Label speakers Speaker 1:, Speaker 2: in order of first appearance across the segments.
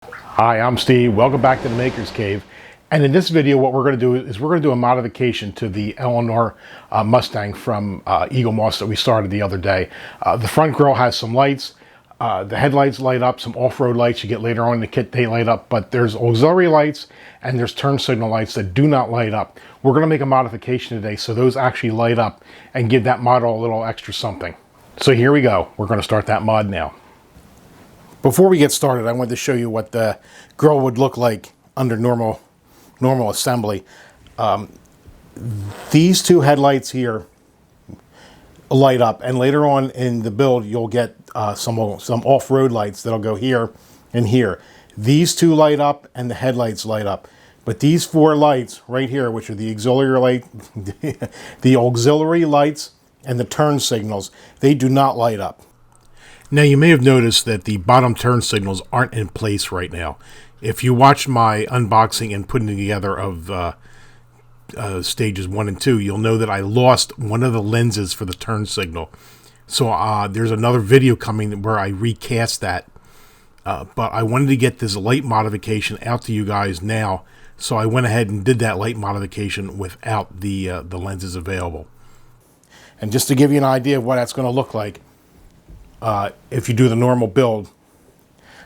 Speaker 1: Hi, I'm Steve. Welcome back to the Maker's Cave. And in this video, what we're going to do is we're going to do a modification to the Eleanor Mustang from Eaglemoss that we started the other day. The front grille has some lights. The headlights light up, some off-road lights you get later on in the kit, they light up, but there's auxiliary lights and there's turn signal lights that do not light up. We're going to make a modification today so those actually light up and give that model a little extra something. So here we go. We're going to start that mod now. Before we get started, I wanted to show you what the grille would look like under normal assembly. These two headlights here light up, and later on in the build you'll get some off-road lights that'll go here and here. These two light up and the headlights light up, but these four lights right here, which are the auxiliary lights and the turn signals, they do not light up. Now, you may have noticed that the bottom turn signals aren't in place right now. If you watch my unboxing and putting together of stages 1 and 2, you'll know that I lost one of the lenses for the turn signal. So there's another video coming where I recast that. But I wanted to get this light modification out to you guys now, so I went ahead and did that light modification without the lenses available. And just to give you an idea of what that's going to look like, if you do the normal build,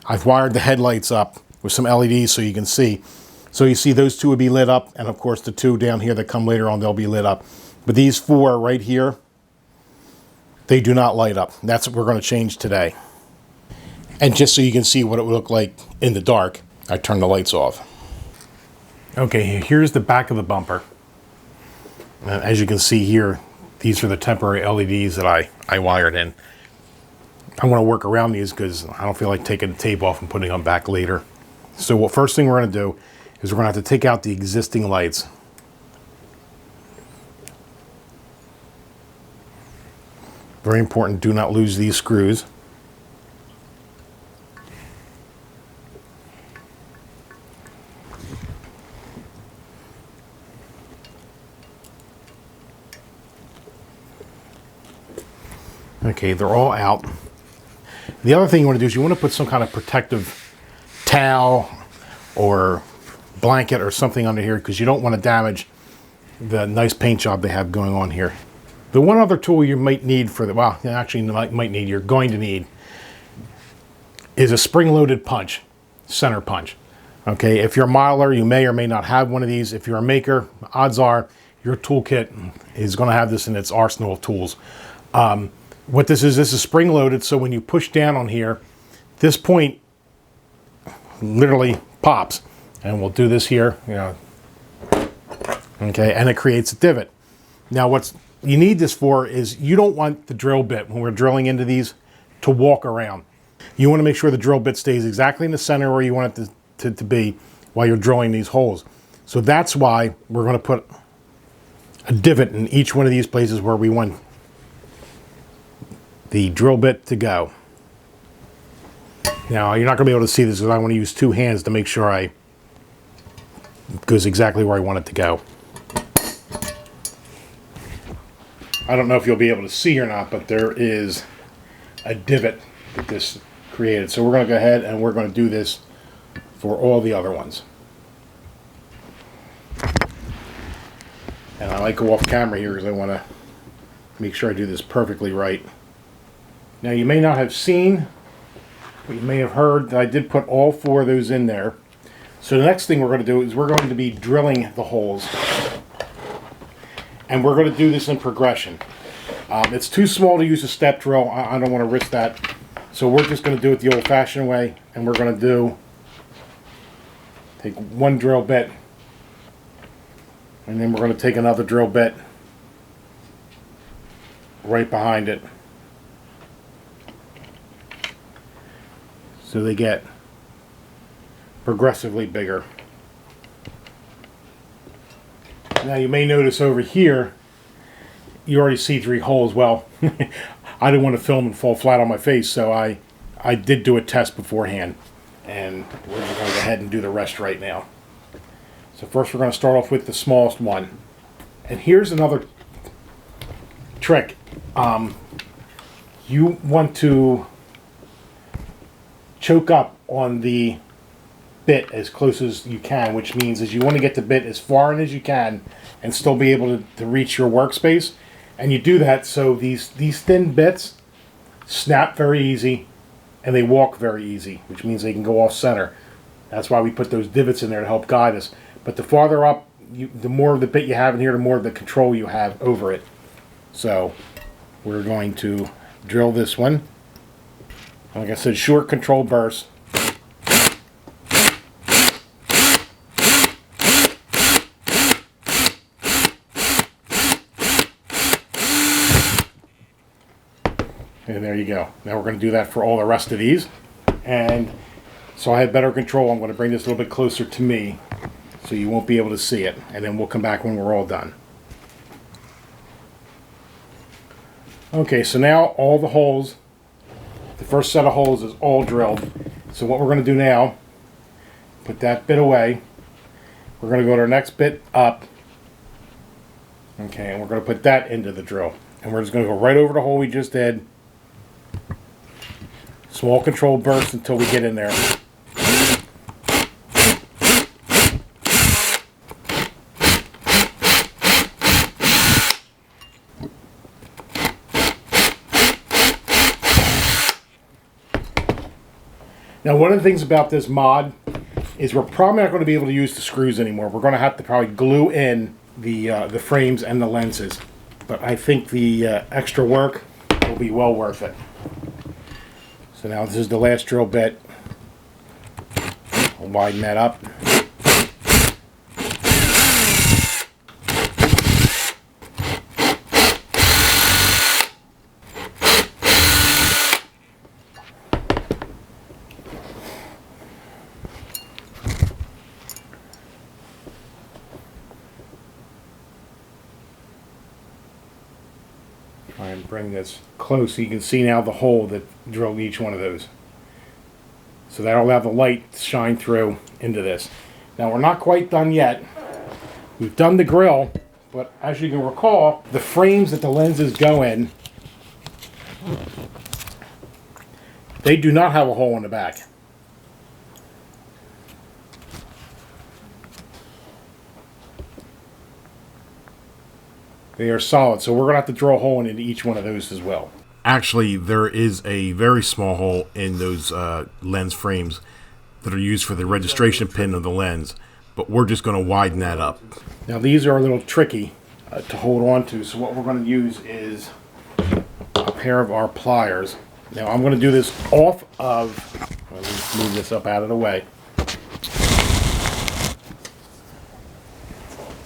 Speaker 1: I've wired the headlights up with some LEDs so you can see. So you see those two would be lit up, and of course the two down here that come later on, they'll be lit up. But these four right here, they do not light up. That's what we're going to change today. And just so you can see what it would look like in the dark, I turn the lights off. Okay, here's the back of the bumper. And as you can see here, these are the temporary LEDs that I wired in. I want to work around these because I don't feel like taking the tape off and putting them back later. So what first thing we're going to do is we're going to have to take out the existing lights. Very important, do not lose these screws. Okay, they're all out. The other thing you want to do is you want to put some kind of protective towel or blanket or something under here because you don't want to damage the nice paint job they have going on here. The one other tool you might need for the, well, actually you're going to need is a spring-loaded punch, center punch. Okay, if you're a modeler, you may or may not have one of these. If you're a maker, odds are your toolkit is going to have this in its arsenal of tools. What this is spring-loaded, so when you push down on here, this point literally pops. And we'll do this here, okay, and it creates a divot. Now what you need this for is you don't want the drill bit, when we're drilling into these, to walk around. You want to make sure the drill bit stays exactly in the center where you want it to be while you're drilling these holes. So that's why we're going to put a divot in each one of these places where we want the drill bit to go. Now you're not going to be able to see this because I want to use two hands to make sure it goes exactly where I want it to go. I don't know if you'll be able to see or not, but there is a divot that this created. So we're going to go ahead and we're going to do this for all the other ones. And I might go off camera here because I want to make sure I do this perfectly right. Now you may not have seen, but you may have heard that I did put all four of those in there. So the next thing we're going to do is we're going to be drilling the holes. And we're going to do this in progression. It's too small to use a step drill. I don't want to risk that. So we're just going to do it the old-fashioned way. And we're going to take one drill bit. And then we're going to take another drill bit right behind it. So they get progressively bigger. Now you may notice over here, you already see 3 holes. Well, I didn't want to film and fall flat on my face, so I did do a test beforehand. And we're going to go ahead and do the rest right now. So first we're going to start off with the smallest one. And here's another trick. You want to choke up on the bit as close as you can, which means is you want to get the bit as far in as you can and still be able to reach your workspace. And you do that so these thin bits snap very easy and they walk very easy, which means they can go off center. That's why we put those divots in there to help guide us. But the farther up, the more of the bit you have in here, the more of the control you have over it. So we're going to drill this one. Like I said, short control burst. And there you go. Now we're going to do that for all the rest of these. And so I have better control. I'm going to bring this a little bit closer to me so you won't be able to see it. And then we'll come back when we're all done. Okay, so now all the holes, the first set of holes is all drilled. So what we're going to do now, put that bit away. We're going to go to our next bit up. Okay, and we're going to put that into the drill. And we're just going to go right over the hole we just did. Small control burst until we get in there. Now, one of the things about this mod is we're probably not going to be able to use the screws anymore. We're going to have to probably glue in the frames and the lenses. But I think the extra work will be well worth it. So now this is the last drill bit. I'll widen that up. Try and bring this close so you can see now the hole that drilled each one of those. So that'll allow the light to shine through into this. Now we're not quite done yet. We've done the grill, but as you can recall, the frames that the lenses go in, they do not have a hole in the back. They are solid, so we're going to have to drill a hole into each one of those as well. Actually, there is a very small hole in those lens frames that are used for the registration pin of the lens, but we're just going to widen that up. Now these are a little tricky to hold on to, so what we're going to use is a pair of our pliers. Now I'm going to do this off of, let me move this up out of the way.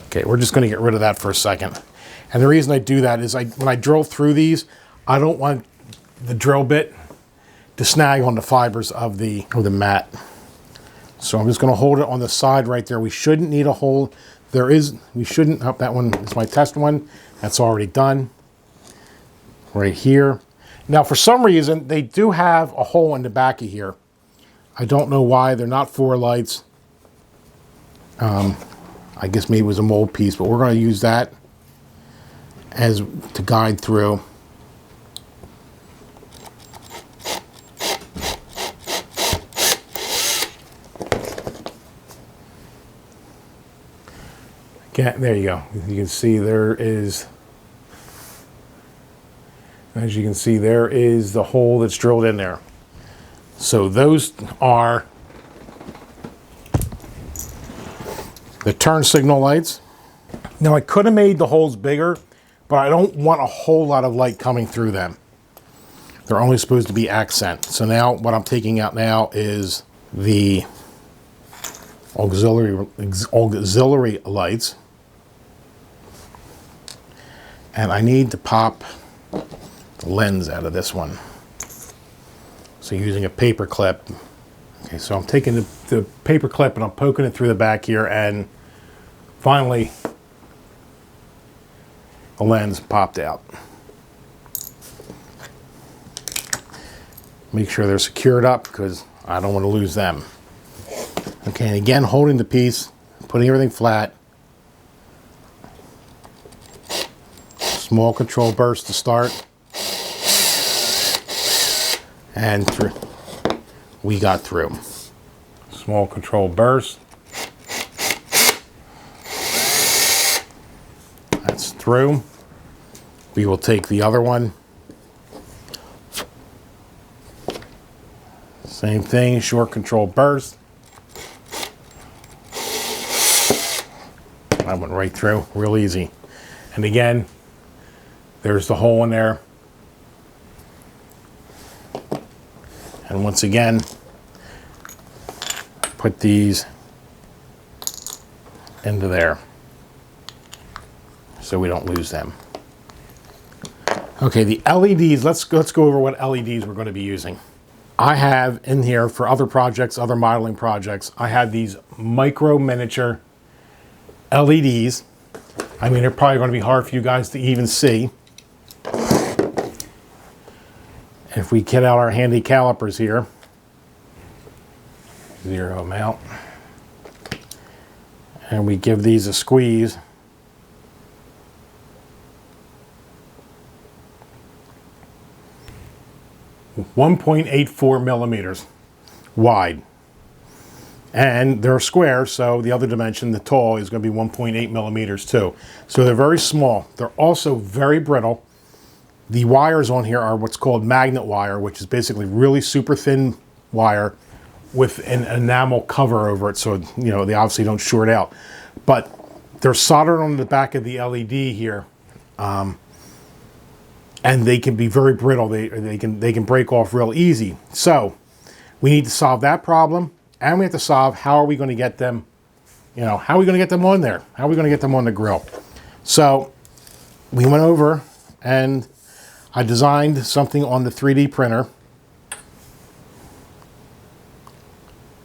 Speaker 1: Okay, we're just going to get rid of that for a second. And the reason I do that is when I drill through these, I don't want the drill bit to snag on the fibers of the mat. So I'm just going to hold it on the side right there. We shouldn't need a hole. We shouldn't, oh, that one is my test one. That's already done. Right here. Now for some reason, they do have a hole in the back of here. I don't know why. They're not 4 lights. I guess maybe it was a mold piece, but we're going to use that as to guide through. Okay, there you go. You can see there is, as you can see, there is the hole that's drilled in there. So those are the turn signal lights. Now I could have made the holes bigger, but I don't want a whole lot of light coming through them. They're only supposed to be accent. So now what I'm taking out now is the auxiliary lights. And I need to pop the lens out of this one. So using a paper clip. Okay, so I'm taking the paper clip and I'm poking it through the back here, and finally the lens popped out. Make sure they're secured up because I don't want to lose them. Okay, and again, holding the piece, putting everything flat. Small control burst to start. And through. We got through. small control burst. That's through. We will take the other one. Same thing, short control burst. That went right through, real easy. And again, there's the hole in there. And once again, put these into there so we don't lose them. Okay, the LEDs, let's go over what LEDs we're going to be using. I have in here for other projects, other modeling projects, I have these micro miniature LEDs. I mean, they're probably going to be hard for you guys to even see. If we get out our handy calipers here, zero them out, and we give these a squeeze, .84 millimeters wide, and they're square, so the other dimension, the tall, is going to be 1.8 millimeters too. So they're very small. They're also very brittle. The wires on here are what's called magnet wire, which is basically really super thin wire with an enamel cover over it, so you know they obviously don't short out. But they're soldered on the back of the LED here, and they can be very brittle. They can break off real easy. So we need to solve that problem, and we have to solve how are we going to get them, you know, how are we going to get them on there? How are we going to get them on the grill? So we went over and I designed something on the 3D printer.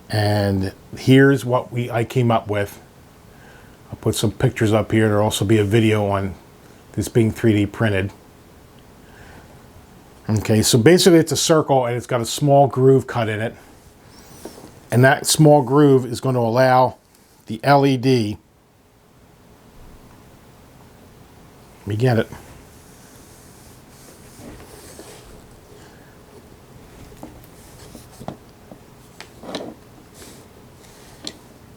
Speaker 1: And here's what I came up with. I'll put some pictures up here. There'll also be a video on this being 3D printed. Okay, so basically it's a circle and it's got a small groove cut in it. And that small groove is going to allow the LED, let me get it,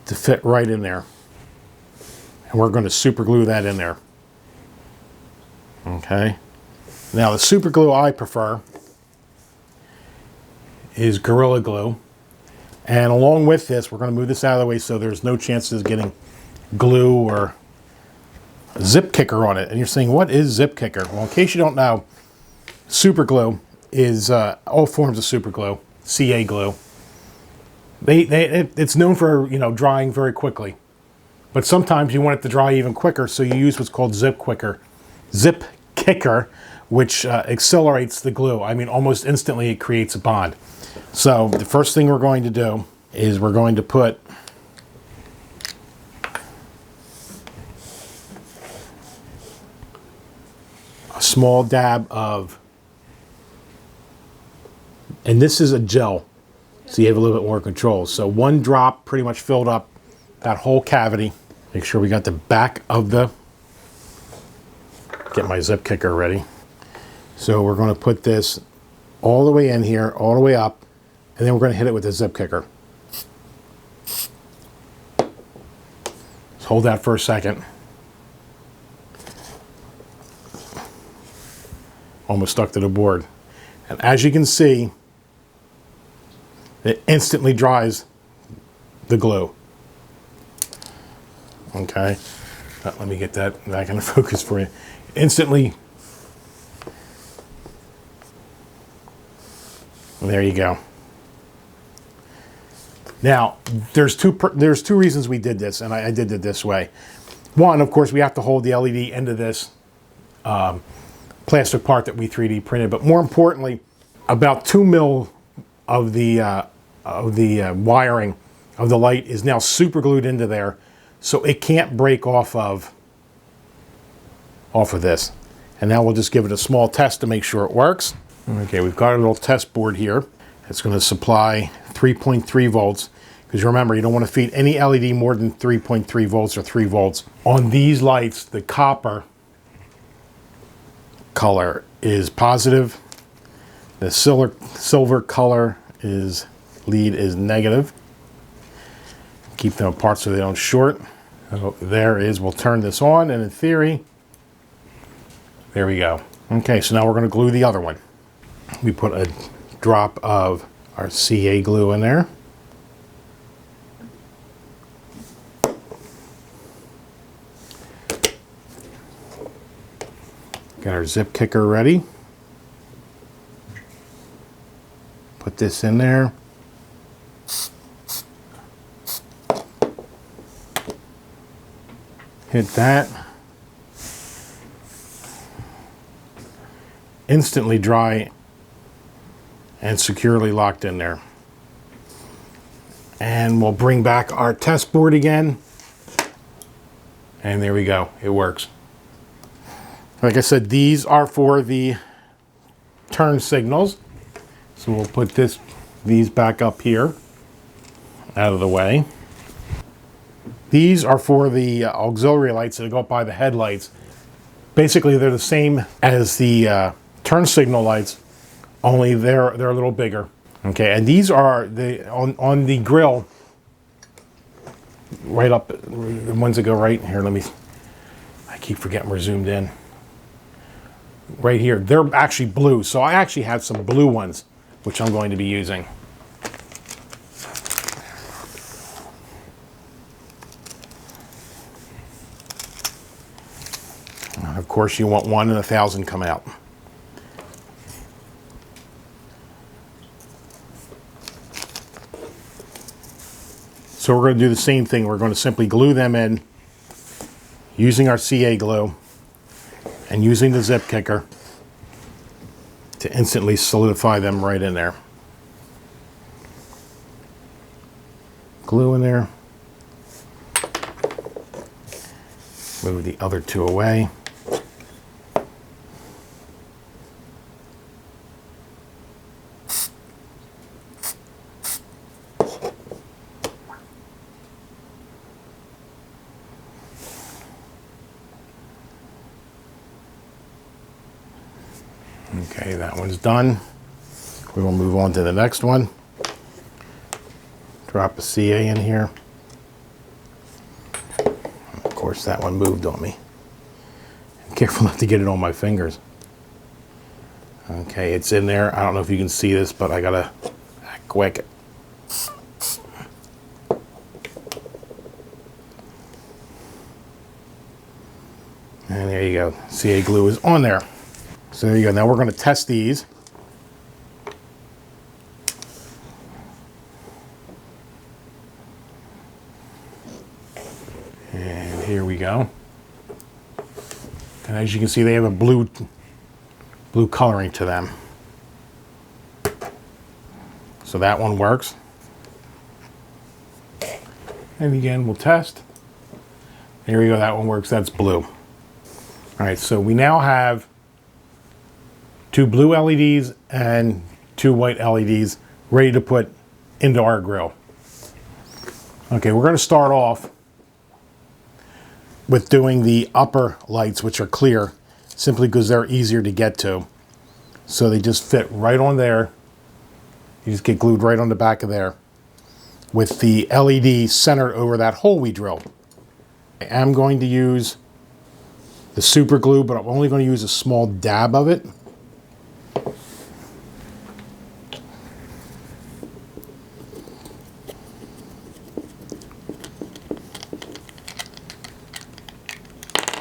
Speaker 1: to fit right in there. And we're going to super glue that in there. Okay. Now the super glue I prefer is Gorilla Glue. And along with this, we're going to move this out of the way so there's no chances of getting glue or a zip kicker on it. And you're saying, what is zip kicker? Well, in case you don't know, super glue is all forms of super glue, CA glue. It's known for, you know, drying very quickly. But sometimes you want it to dry even quicker, so you use what's called zip kicker, which accelerates the glue. I mean, almost instantly it creates a bond. So the first thing we're going to do is we're going to put a small dab of, and this is a gel, so you have a little bit more control. So one drop pretty much filled up that whole cavity. Make sure we got the back of the, get my zip kicker ready. So we're going to put this all the way in here, all the way up, and then we're going to hit it with a zip kicker. Let's hold that for a second. Almost stuck to the board. And as you can see, it instantly dries the glue. Okay, let me get that back into focus for you. Instantly. There you go. Now, there's two reasons we did this, and I did it this way. One, of course, we have to hold the LED into this plastic part that we 3D printed, but more importantly, about 2 mil of the wiring of the light is now super glued into there, so it can't break off of this. And now we'll just give it a small test to make sure it works. Okay, we've got a little test board here. It's going to supply 3.3 volts. Because remember, you don't want to feed any LED more than 3.3 volts or 3 volts. On these lights, the copper color is positive. The silver color is lead is negative. keep them apart so they don't short. So there is, we'll turn this on, and in theory, there we go. Okay, so now we're going to glue the other one. We put a drop of our CA glue in there. Got our zip kicker ready. Put this in there. Hit that. Instantly dry and securely locked in there. And we'll bring back our test board again. And there we go. It works. Like I said, these are for the turn signals. So we'll put these back up here, out of the way. These are for the auxiliary lights that go up by the headlights. Basically, they're the same as the turn signal lights, only they're a little bigger. Okay, and these are on the grill, right up, the ones that go right here. I keep forgetting we're zoomed in. Right here, they're actually blue. So I actually have some blue ones, which I'm going to be using. And of course, you want 1 in 1,000 come out. So we're going to do the same thing. We're going to simply glue them in using our CA glue and using the zip kicker to instantly solidify them right in there. Glue in there. Move the other two away. Okay, that one's done. We will move on to the next one. Drop a CA in here. Of course, that one moved on me. Careful not to get it on my fingers. Okay, it's in there. I don't know if you can see this, but I gotta act quick. And there you go. CA glue is on there. So there you go. Now we're going to test these. And here we go. And as you can see, they have a blue coloring to them. So that one works. And again, we'll test. Here we go. That one works. That's blue. All right. So we now have 2 blue LEDs and 2 white LEDs ready to put into our grill. Okay, we're going to start off with doing the upper lights, which are clear, simply because they're easier to get to. So they just fit right on there. You just get glued right on the back of there with the LED centered over that hole we drilled. I am going to use the super glue, but I'm only going to use a small dab of it.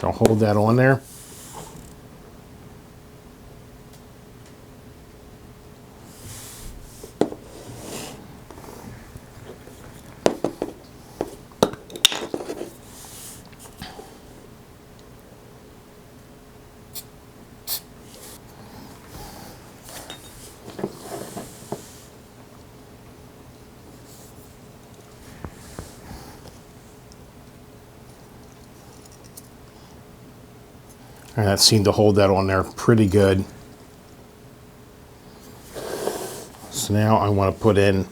Speaker 1: I'll hold that on there. And that seemed to hold that on there pretty good. So now I want to put in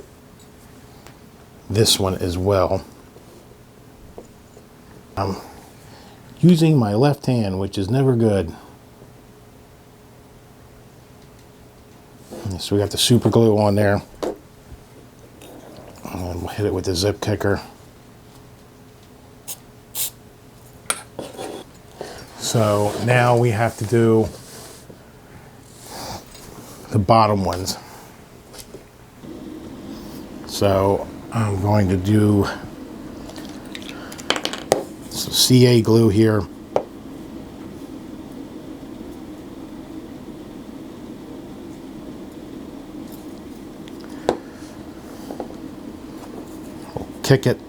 Speaker 1: this one as well. I'm using my left hand, which is never good. So we got the super glue on there. And we'll hit it with the zip kicker. So now we have to do the bottom ones. So I'm going to do some CA glue here. Kick it.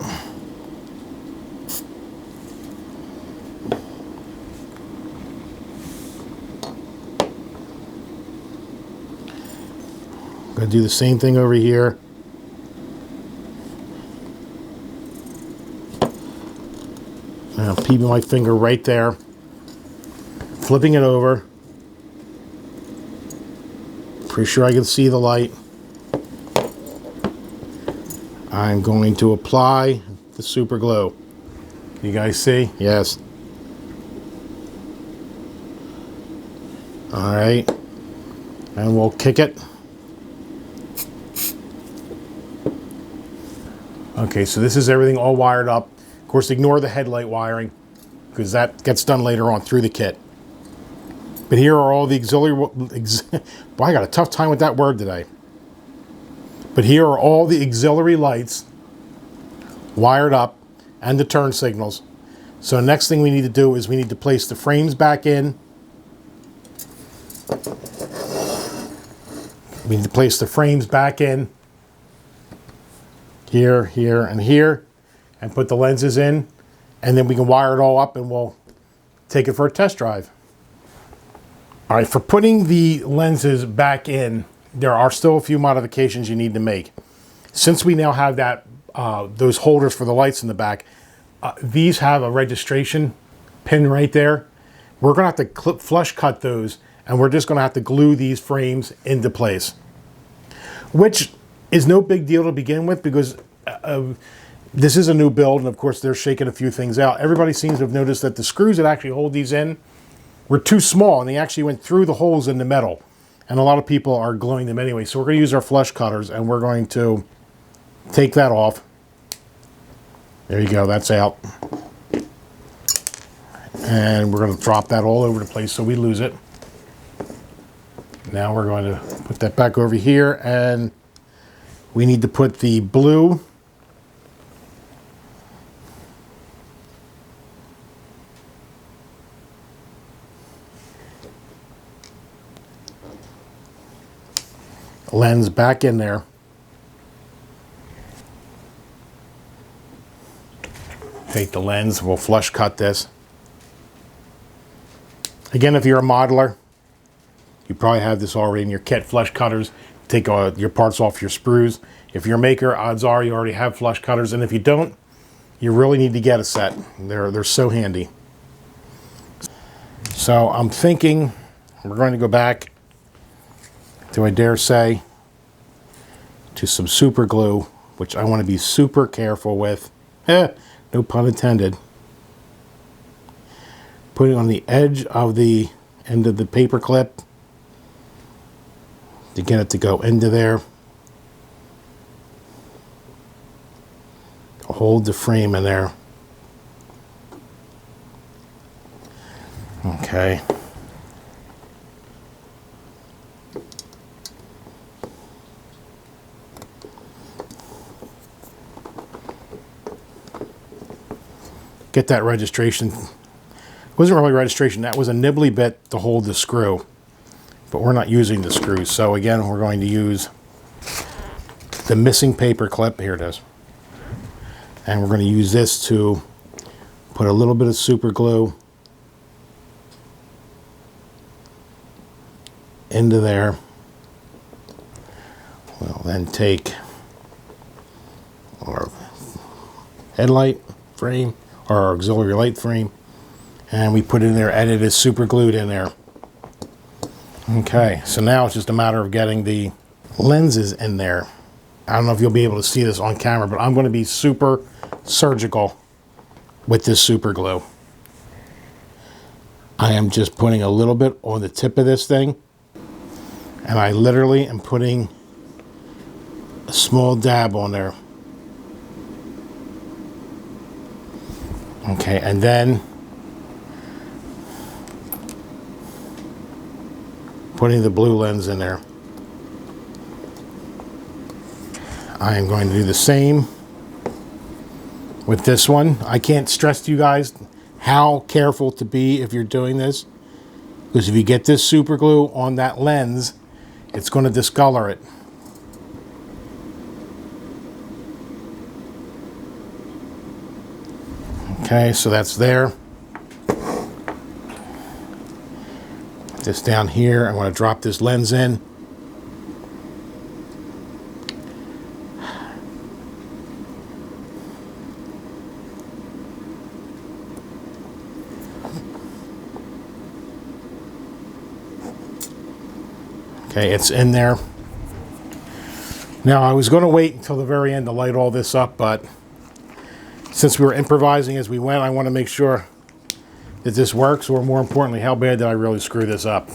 Speaker 1: Gonna do the same thing over here. Now keeping my finger right there, flipping it over. Pretty sure I can see the light. I'm going to apply the super glue. You guys see? Yes. All right, and we'll kick it. Okay, so this is everything all wired up. Of course, ignore the headlight wiring because that gets done later on through the kit. But here are all the auxiliary... Boy, I got a tough time with that word today. But here are all the auxiliary lights wired up and the turn signals. So next thing we need to do is we need to place the frames back in. We need to place the frames back in. Here, here, and here. And put the lenses in. And then we can wire it all up and we'll take it for a test drive. All right, for putting the lenses back in, there are still a few modifications you need to make. Since we now have that those holders for the lights in the back, these have a registration pin right there. We're going to have to flush cut those, and we're just going to have to glue these frames into place, which is no big deal to begin with because this is a new build, and of course they're shaking a few things out. Everybody seems to have noticed that the screws that actually hold these in were too small, and they actually went through the holes in the metal. And a lot of people are gluing them anyway. So we're going to use our flush cutters, and we're going to take that off. There you go, that's out. And we're going to drop that all over the place so we lose it. Now we're going to put that back over here, and we need to put the blue lens back in there. Take the lens, we'll flush cut this. Again, if you're a modeler, you probably have this already in your kit, flush cutters. Take your parts off your sprues. If you're a maker, odds are you already have flush cutters, and if you don't, you really need to get a set. They're so handy. So I'm thinking we're going to go back, do I dare say, to some super glue, which I want to be super careful with. No pun intended. Put it on the edge of the end of the paper clip to get it to go into there. Hold the frame in there. Okay. Get that registration. It wasn't really registration, that was a nibbly bit to hold the screw. But we're not using the screws, so again, we're going to use the missing paper clip. Here it is. And we're going to use this to put a little bit of super glue into there. We'll then take our headlight frame, or our auxiliary light frame, and we put it in there, and it is super glued in there. Okay, so now it's just a matter of getting the lenses in there. I don't know if you'll be able to see this on camera, but I'm going to be super surgical with this super glue. I am just putting a little bit on the tip of this thing, and I literally am putting a small dab on there. Okay, and then putting the blue lens in there. I am going to do the same with this one. I can't stress to you guys how careful to be if you're doing this, because if you get this super glue on that lens, it's going to discolor it. Okay, so that's there. This down here, I'm going to drop this lens in. Okay, it's in there. Now, I was going to wait until the very end to light all this up, but since we were improvising as we went, I want to make sure that this works, or more importantly, how bad did I really screw this up?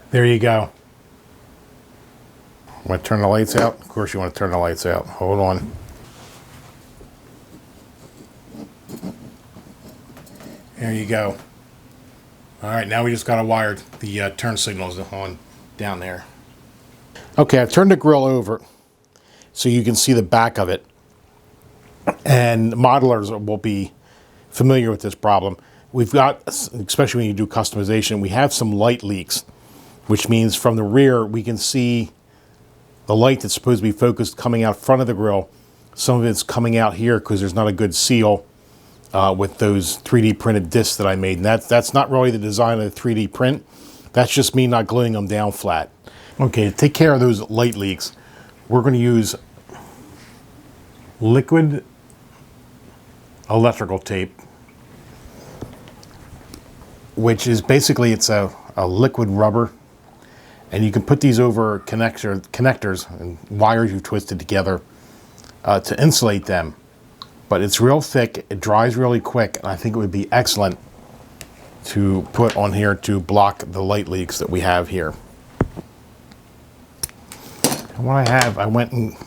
Speaker 1: There you go. Want to turn the lights out? Of course you want to turn the lights out. Hold on. There you go. All right, now we just got to wire the turn signals on down there. Okay, I've turned the grill over so you can see the back of it. And modelers will be familiar with this problem. We've got, especially when you do customization, we have some light leaks, which means from the rear we can see the light that's supposed to be focused coming out front of the grill. Some of it's coming out here because there's not a good seal with those 3D printed discs that I made. And that's not really the design of the 3D print. That's just me not gluing them down flat. Okay, to take care of those light leaks, we're going to use liquid electrical tape, which is basically, it's a liquid rubber, and you can put these over connectors and wires you've twisted together to insulate them. But it's real thick, it dries really quick, and I think it would be excellent to put on here to block the light leaks that we have here. And what I went and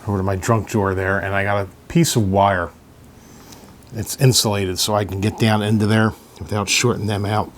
Speaker 1: over to my junk drawer there, and I got a piece of wire. It's insulated, so I can get down into there without shorting them out.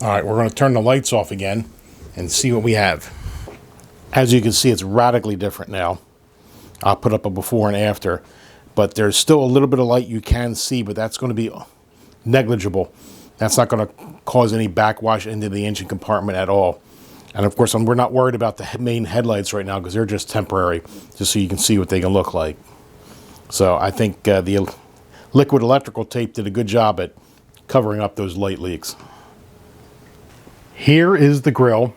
Speaker 1: All right, we're going to turn the lights off again and see what we have. As you can see, it's radically different now. I'll put up a before and after, but there's still a little bit of light you can see, but that's going to be negligible. That's not going to cause any backwash into the engine compartment at all. And of course, we're not worried about the main headlights right now because they're just temporary, just so you can see what they can look like. So I think the liquid electrical tape did a good job at covering up those light leaks. Here is the grill,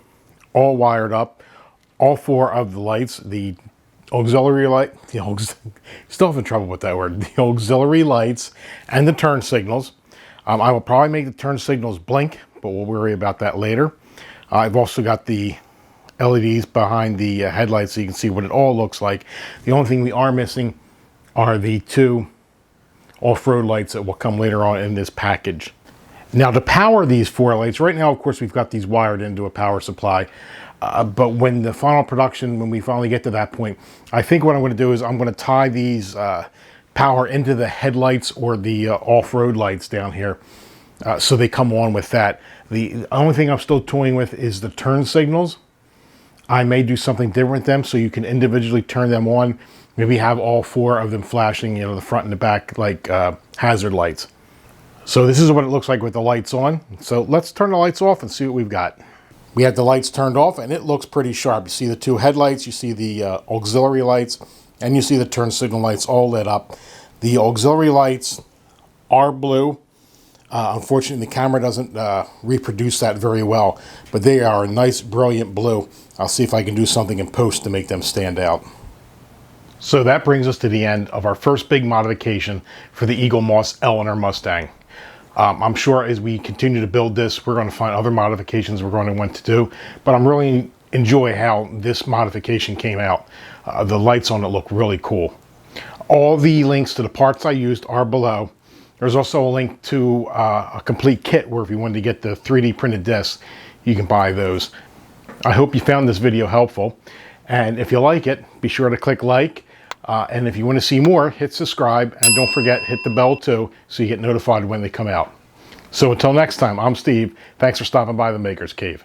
Speaker 1: all wired up, all four of the lights, the auxiliary light, still having trouble with that word, the auxiliary lights and the turn signals. I will probably make the turn signals blink, but we'll worry about that later. I've also got the LEDs behind the headlights so you can see what it all looks like. The only thing we are missing are the two off-road lights that will come later on in this package. Now, to power these four lights, right now, of course, we've got these wired into a power supply. But when the final production, when we finally get to that point, I think what I'm going to do is I'm going to tie these power into the headlights or the off-road lights down here so they come on with that. The only thing I'm still toying with is the turn signals. I may do something different with them so you can individually turn them on. Maybe have all four of them flashing, the front and the back, like hazard lights. So this is what it looks like with the lights on. So let's turn the lights off and see what we've got. We have the lights turned off and it looks pretty sharp. You see the two headlights, you see the auxiliary lights, and you see the turn signal lights all lit up. The auxiliary lights are blue. Unfortunately, the camera doesn't reproduce that very well, but they are a nice, brilliant blue. I'll see if I can do something in post to make them stand out. So that brings us to the end of our first big modification for the Eaglemoss Eleanor Mustang. I'm sure as we continue to build this, we're going to find other modifications we're going to want to do, but I'm really enjoy how this modification came out. The lights on it look really cool. All the links to the parts I used are below. There's also a link to a complete kit where if you wanted to get the 3D printed discs, you can buy those. I hope you found this video helpful, and if you like it, be sure to click like, and if you want to see more, hit subscribe, and don't forget, hit the bell too, so you get notified when they come out. So until next time, I'm Steve. Thanks for stopping by the Maker's Cave.